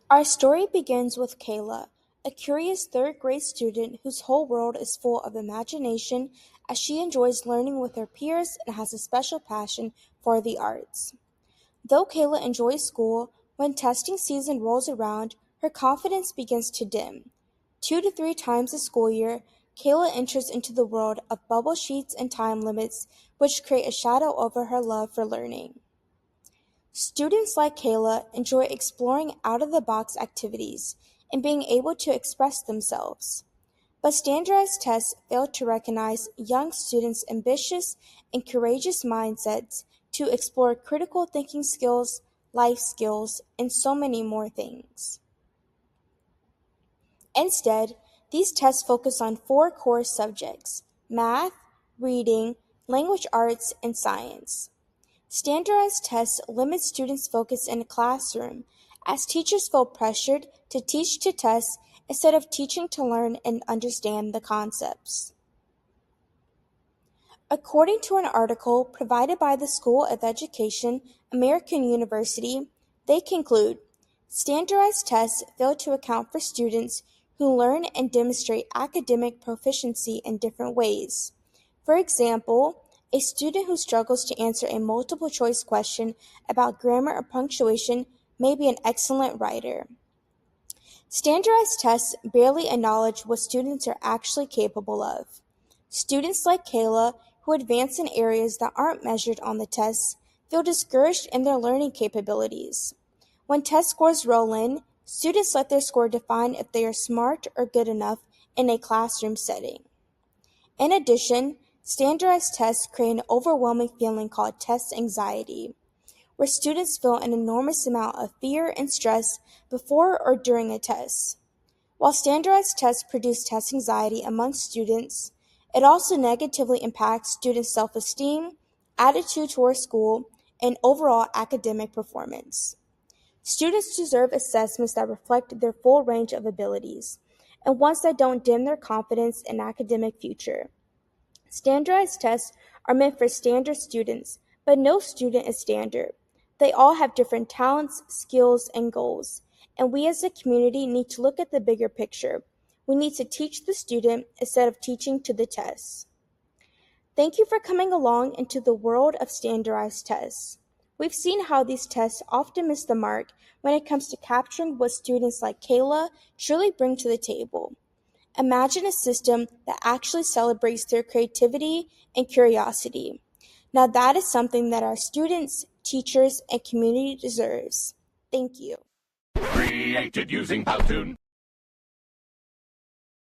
Our story begins with Kayla, a curious third grade student whose whole world is full of imagination as she enjoys learning with her peers and has a special passion for the arts. Though Kayla enjoys school, when testing season rolls around, her confidence begins to dim. 2 to 3 times a school year, Kayla enters into the world of bubble sheets and time limits, which create a shadow over her love for learning. Students like Kayla enjoy exploring out-of-the-box activities and being able to express themselves. But standardized tests fail to recognize young students' ambitious and courageous mindsets to explore critical thinking skills, life skills, and so many more things. Instead, these tests focus on four core subjects: math, reading, language arts, and science. Standardized tests limit students' focus in a classroom, as teachers feel pressured to teach to test instead of teaching to learn and understand the concepts. According to an article provided by the School of Education, American University, they conclude standardized tests fail to account for students who learn and demonstrate academic proficiency in different ways. For example, a student who struggles to answer a multiple choice question about grammar or punctuation may be an excellent writer. Standardized tests barely acknowledge what students are actually capable of. Students like Kayla, who advance in areas that aren't measured on the tests, feel discouraged in their learning capabilities. When test scores roll in, students let their score define if they are smart or good enough in a classroom setting. In addition, standardized tests create an overwhelming feeling called test anxiety, where students feel an enormous amount of fear and stress before or during a test. While standardized tests produce test anxiety among students, it also negatively impacts students' self-esteem, attitude toward school, and overall academic performance. Students deserve assessments that reflect their full range of abilities, and ones that don't dim their confidence and academic future. Standardized tests are meant for standard students, but no student is standard. They all have different talents, skills, and goals, and we as a community need to look at the bigger picture. We need to teach the student instead of teaching to the test. Thank you for coming along into the world of standardized tests. We've seen how these tests often miss the mark when it comes to capturing what students like Kayla truly bring to the table. Imagine a system that actually celebrates their creativity and curiosity. Now that is something that our students, teachers, and community deserves. Thank you. Created using Powtoon.